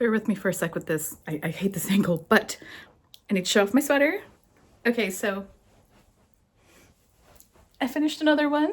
Bear with me for a sec with this. I hate this angle, but I need to show off my sweater. Okay, so I finished another one.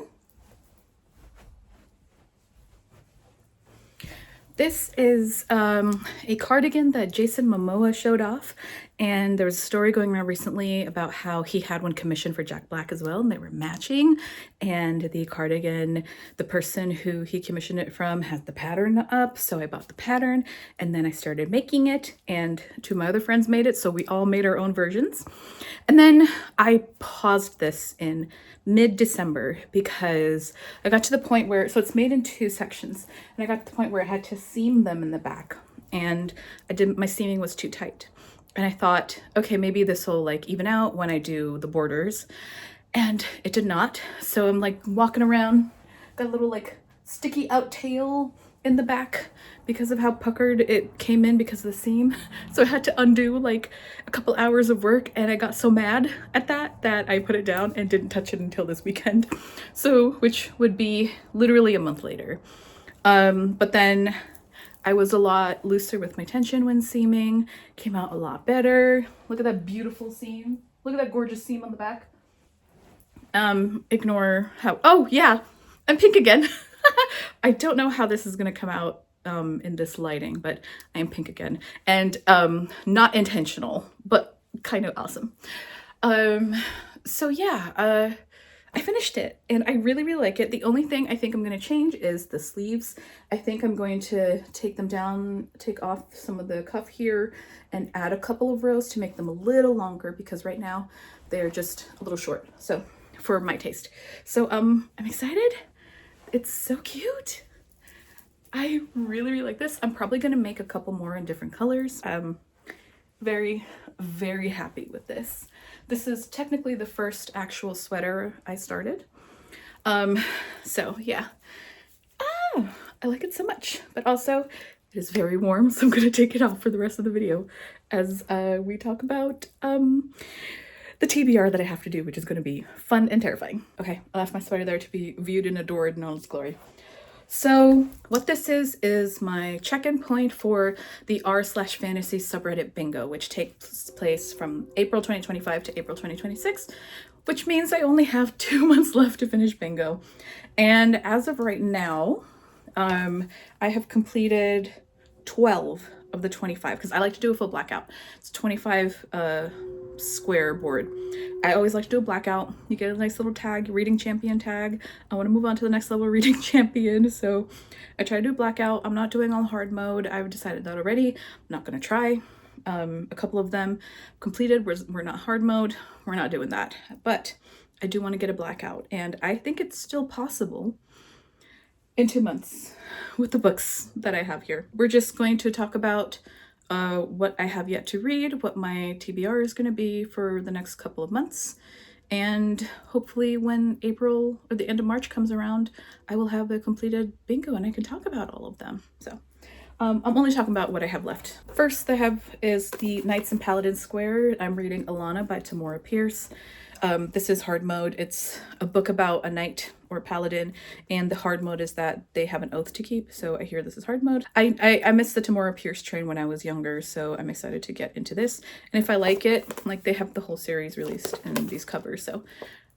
This is a cardigan that Jason Momoa showed off, and there was a story going around recently about how he had one commissioned for Jack Black as well, and they were matching. And the cardigan, the person who he commissioned it from had the pattern up, so I bought the pattern, and then I started making it, and two of my other friends made it, so we all made our own versions. And then I paused this in mid-December because I got to the point where, so it's made in two sections, and I got to the point where I had to seam them in the back, and my seaming was too tight. And I thought, okay, maybe this will like even out when I do the borders, and it did not. So I'm like walking around, got a little like sticky out tail in the back because of how puckered it came in because of the seam. So I had to undo like a couple hours of work, and I got so mad at that I put it down and didn't touch it until this weekend. So, which would be literally a month later. But then I was a lot looser with my tension when seaming, came out a lot better. Look at that beautiful seam. Look at that gorgeous seam on the back. Ignore how, oh yeah, I'm pink again. I don't know how this is gonna come out in this lighting, but I am pink again. And not intentional, but kind of awesome. So yeah, I finished it and I really, really like it. The only thing I think I'm going to change is the sleeves. I think I'm going to take them down, take off some of the cuff here and add a couple of rows to make them a little longer because right now they're just a little short. So for my taste. So I'm excited. It's so cute. I really, really like this. I'm probably going to make a couple more in different colors. I'm very, very happy with this. This is technically the first actual sweater I started. So yeah. Oh, I like it so much, but also it is very warm, so I'm gonna take it off for the rest of the video as we talk about the TBR that I have to do, which is gonna be fun and terrifying. Okay, I left my sweater there to be viewed and adored in all its glory. So what this is my check-in point for the r/fantasy subreddit bingo, which takes place from April 2025 to April 2026, which means I only have 2 months left to finish bingo. And as of right now, I have completed 12 of the 25 because I like to do a full blackout. It's 25 square board. I always like to do a blackout. You get a nice little tag, reading champion tag. I want to move on to the next level, reading champion. So I try to do blackout. I'm not doing all hard mode. I've decided that already. I'm not going to try. A couple of them completed. We're not hard mode. We're not doing that. But I do want to get a blackout. And I think it's still possible in 2 months with the books that I have here. We're just going to talk about what I have yet to read, what my TBR is going to be for the next couple of months, and hopefully when April or the end of March comes around, I will have a completed bingo and I can talk about all of them. So I'm only talking about what I have left. First I have is the Knights and Paladins Square. I'm reading Alanna by Tamora Pierce. This is hard mode. It's a book about a knight or paladin, and the hard mode is that they have an oath to keep. So I hear this is hard mode. I missed the Tamora Pierce train when I was younger, so I'm excited to get into this. And if I like it, like they have the whole series released in these covers. So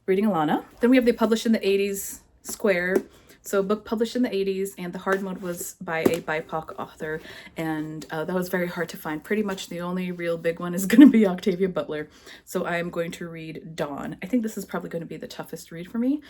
reading Alanna. Then we have the Published in the 80s Square. So a book published in the 80s, and the hard mode was by a BIPOC author, and that was very hard to find. Pretty much the only real big one is going to be Octavia Butler. So I am going to read Dawn. I think this is probably going to be the toughest read for me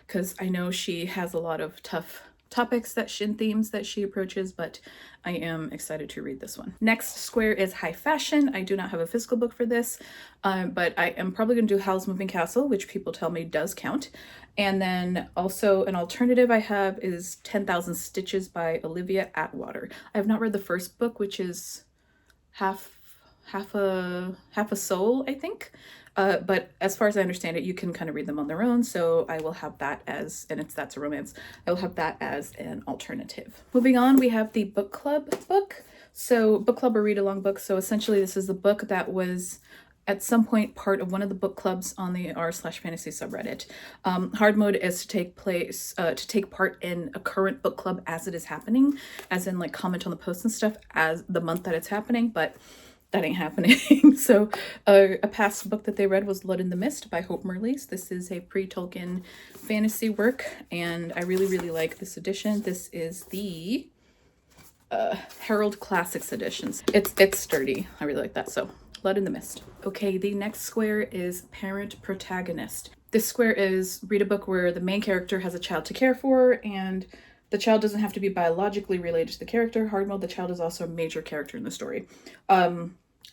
because I know she has a lot of tough topics and themes that she approaches, but I am excited to read this one. Next square is High Fashion. I do not have a physical book for this, but I am probably going to do Howl's Moving Castle, which people tell me does count. And then also an alternative I have is 10,000 Stitches by Olivia Atwater. I have not read the first book, which is half a soul, I think. But as far as I understand it, you can kind of read them on their own. So I will have that as, and that's a romance. I will have that as an alternative. Moving on, we have the book club book. So book club or read along book. So essentially this is the book that was at some point part of one of the book clubs on the r/fantasy subreddit. Hard mode is to take part in a current book club as it is happening, as in like comment on the posts and stuff as the month that it's happening, but that ain't happening. So a past book that they read was Lud-in-the-Mist by Mirlees. This is a pre-Tolkien fantasy work, and I really, really like this edition. This is the Herald Classics editions. It's sturdy. I really like that. So Lud-in-the-Mist. Okay, the next square is Parent Protagonist. This square is read a book where the main character has a child to care for, and the child doesn't have to be biologically related to the character. Hard mode, the child is also a major character in the story.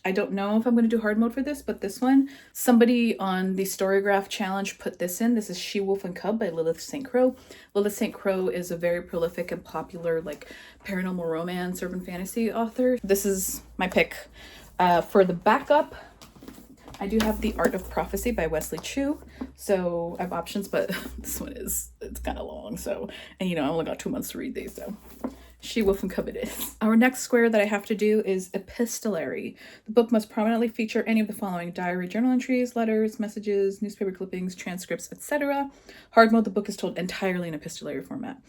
I don't know if I'm going to do hard mode for this, but this one, somebody on the Storygraph challenge put this in. This is She, Wolf, and Cub by Lilith Saintcrow. Lilith Saintcrow is a very prolific and popular like paranormal romance, urban fantasy author. This is my pick. For the backup, I do have The Art of Prophecy by Wesley Chu. So I have options, but this one it's kind of long. So, and you know, I only got 2 months to read these, so She, Wolf, and Cub it is. Our next square that I have to do is epistolary. The book must prominently feature any of the following: diary, journal entries, letters, messages, newspaper clippings, transcripts, etc. Hard mode, the book is told entirely in epistolary format.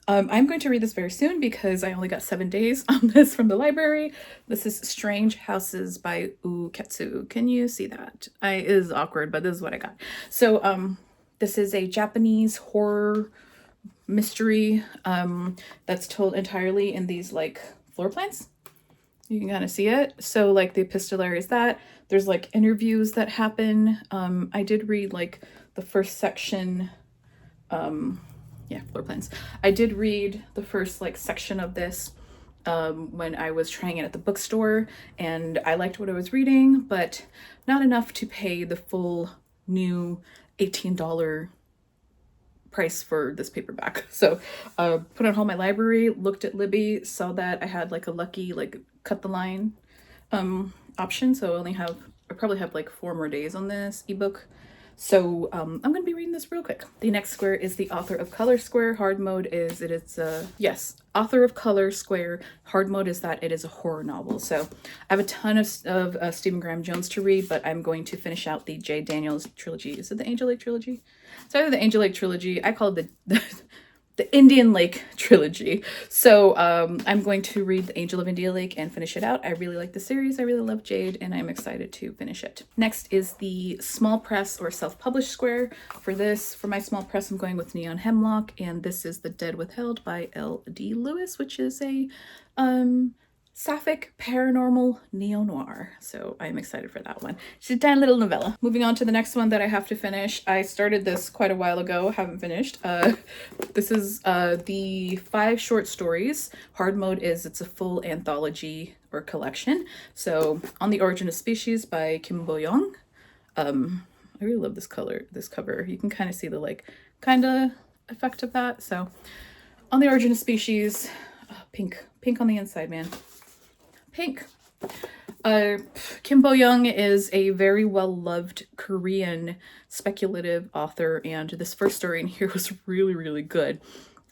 I'm going to read this very soon because I only got 7 days on this from the library. This is Strange Houses by Uketsu. Can you see that? It is awkward, but this is what I got. So this is a Japanese horror mystery that's told entirely in these like floor plans. You can kind of see it. So like the epistolary is that. There's like interviews that happen. I did read like the first section. Yeah, floor plans. I did read the first like section of this when I was trying it at the bookstore, and I liked what I was reading, but not enough to pay the full new $18 price for this paperback. So put it on Hold My Library, looked at Libby, saw that I had like a lucky like cut the line option, so I probably have like 4 more days on this ebook. So I'm going to be reading this real quick. The next square is the Author of Color square. Hard mode is yes, Author of Color square. Hard mode is that it is a horror novel. So I have a ton of Stephen Graham Jones to read, but I'm going to finish out the J. Daniels trilogy. Is it the Angel Lake trilogy? So either the Angel Lake trilogy. I call it the Indian Lake trilogy. So I'm going to read The Angel of India Lake and finish it out. I really like the series. I really love Jade, and I'm excited to finish it. Next is the small press or self-published square. For my small press, I'm going with Neon Hemlock, and this is The Dead Withheld by L.D. Lewis, which is a sapphic paranormal neo-noir. So I'm excited for that one. It's a tiny little novella. Moving on to the next one that I have to finish. I started this quite a while ago, haven't finished. This is the 5 short stories. Hard mode is it's a full anthology or collection. So On the Origin of Species by Kim Bo-young. I really love this cover. You can kind of see the like kind of effect of that. So On the Origin of Species, pink on the inside, man. Pink. Kim Bo-young is a very well-loved Korean speculative author, and this first story in here was really, really good.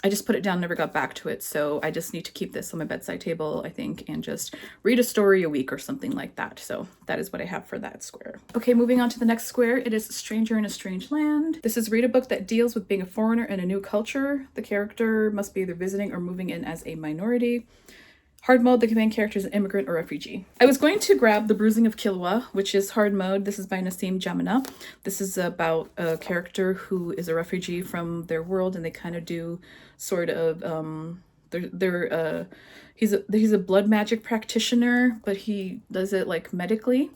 I just put it down, never got back to it, so I just need to keep this on my bedside table, I think, and just read a story a week or something like that. So that is what I have for that square. Okay, moving on to the next square. It is Stranger in a Strange Land. This is read a book that deals with being a foreigner in a new culture. The character must be either visiting or moving in as a minority. Hard mode, the main character is an immigrant or refugee. I was going to grab The Bruising of Qilwa, which is hard mode. This is by Naseem Jamina. This is about a character who is a refugee from their world, and they kind of do sort of he's a blood magic practitioner, but he does it like medically.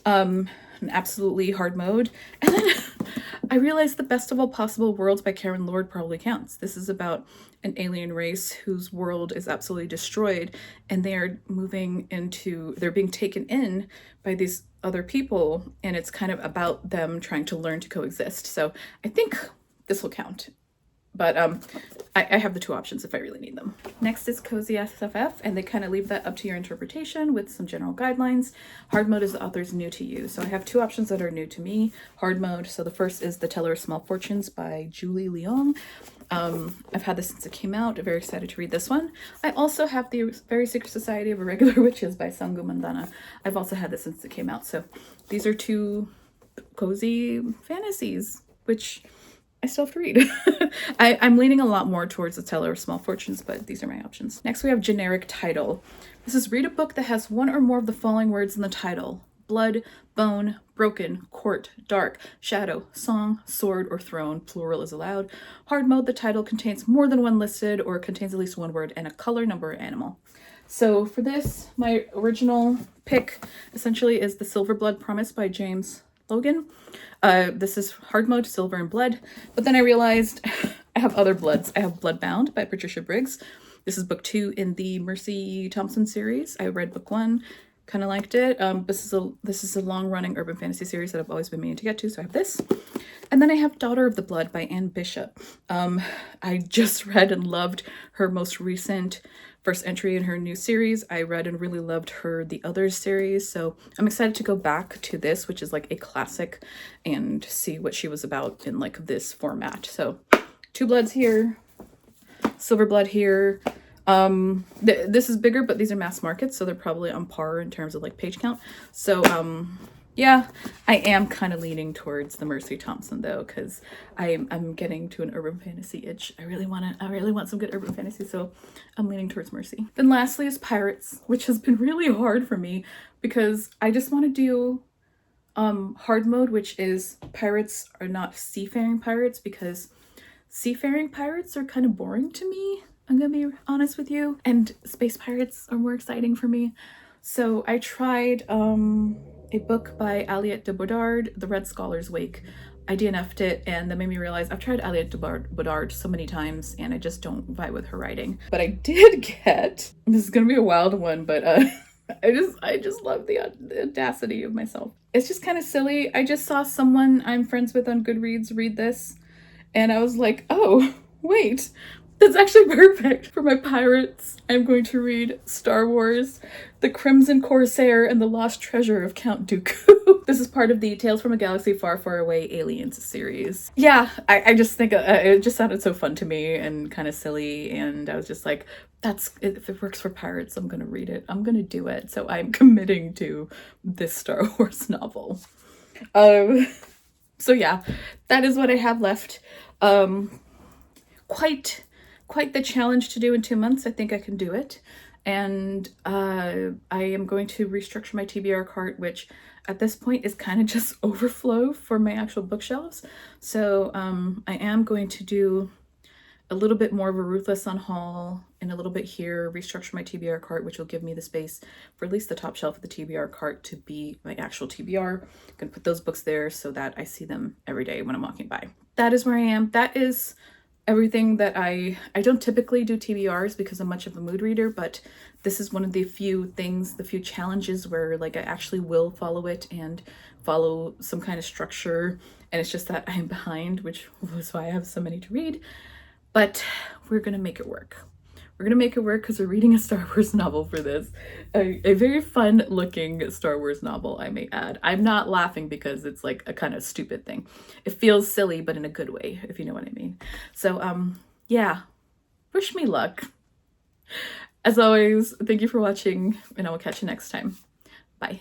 An absolutely hard mode. And then I realized The Best of All Possible Worlds by Karen Lord probably counts. This is about an alien race whose world is absolutely destroyed, and they're being taken in by these other people, and it's kind of about them trying to learn to coexist. So I think this will count. But I have the two options if I really need them. Next is Cozy SFF, and they kind of leave that up to your interpretation with some general guidelines. Hard mode is the author's new to you. So I have two options that are new to me. Hard mode. So the first is The Teller of Small Fortunes by Julie Leong. I've had this since it came out. I'm very excited to read this one. I also have The Very Secret Society of Irregular Witches by Sangu Mandanna. I've also had this since it came out. So these are two cozy fantasies, which I still have to read. I'm leaning a lot more towards The Teller of Small Fortunes, but these are my options. Next we have generic title. This is read a book that has one or more of the following words in the title: blood, bone, broken, court, dark, shadow, song, sword, or throne. Plural is allowed. Hard mode, the title contains more than one listed or contains at least one word and a color, number, or animal. So for this, my original pick essentially is The Silverblood Promise by James Logan. This is hard mode, silver and blood. But then I realized I have other bloods. I have Bloodbound by Patricia Briggs. This is book 2 in the Mercy Thompson series. I read book 1, kind of liked it. This is a long-running urban fantasy series that I've always been meaning to get to, so I have this. And then I have Daughter of the Blood by Anne Bishop. I just read and loved her most recent first entry in her new series. I read and really loved her The Others series, so I'm excited to go back to this, which is like a classic, and see what she was about in like this format. So 2 bloods here, silver blood here. This is bigger, but these are mass markets, so they're probably on par in terms of like page count. So yeah, I am kind of leaning towards the Mercy Thompson though, because I'm getting to an urban fantasy itch. I really want some good urban fantasy, so I'm leaning towards Mercy. Then lastly is Pirates, which has been really hard for me because I just want to do hard mode, which is pirates are not seafaring pirates, because seafaring pirates are kind of boring to me. I'm gonna be honest with you, and space pirates are more exciting for me. So I tried a book by Aliette de Bodard, The Red Scholar's Wake. I DNF'd it, and that made me realize I've tried Aliette de Bodard so many times and I just don't vibe with her writing. But I did get, this is gonna be a wild one, but I just love the audacity of myself. It's just kind of silly. I just saw someone I'm friends with on Goodreads read this, and I was like, oh, wait, that's actually perfect for my pirates. I'm going to read Star Wars, The Crimson Corsair and the Lost Treasure of Count Dooku. This is part of the Tales from a Galaxy Far, Far Away Aliens series. Yeah, I just think it just sounded so fun to me and kind of silly, and I was just like, if it works for pirates, I'm gonna read it. I'm gonna do it. So I'm committing to this Star Wars novel. So yeah, that is what I have left. Quite the challenge to do in 2 months. I think I can do it. And I am going to restructure my TBR cart, which at this point is kind of just overflow for my actual bookshelves. So I am going to do a little bit more of a Ruthless on haul and a little bit here, restructure my TBR cart, which will give me the space for at least the top shelf of the TBR cart to be my actual TBR. I'm gonna put those books there so that I see them every day when I'm walking by. That is where I am. That is everything that I don't typically do TBRs because I'm much of a mood reader, but this is one of the few challenges where like I actually will follow it and follow some kind of structure. And it's just that I'm behind, which was why I have so many to read. But we're gonna make it work. We're gonna make it work because we're reading a Star Wars novel for this. A very fun looking Star Wars novel, I may add. I'm not laughing because it's like a kind of stupid thing. It feels silly, but in a good way, if you know what I mean. So yeah, wish me luck. As always, thank you for watching, and I will catch you next time. Bye.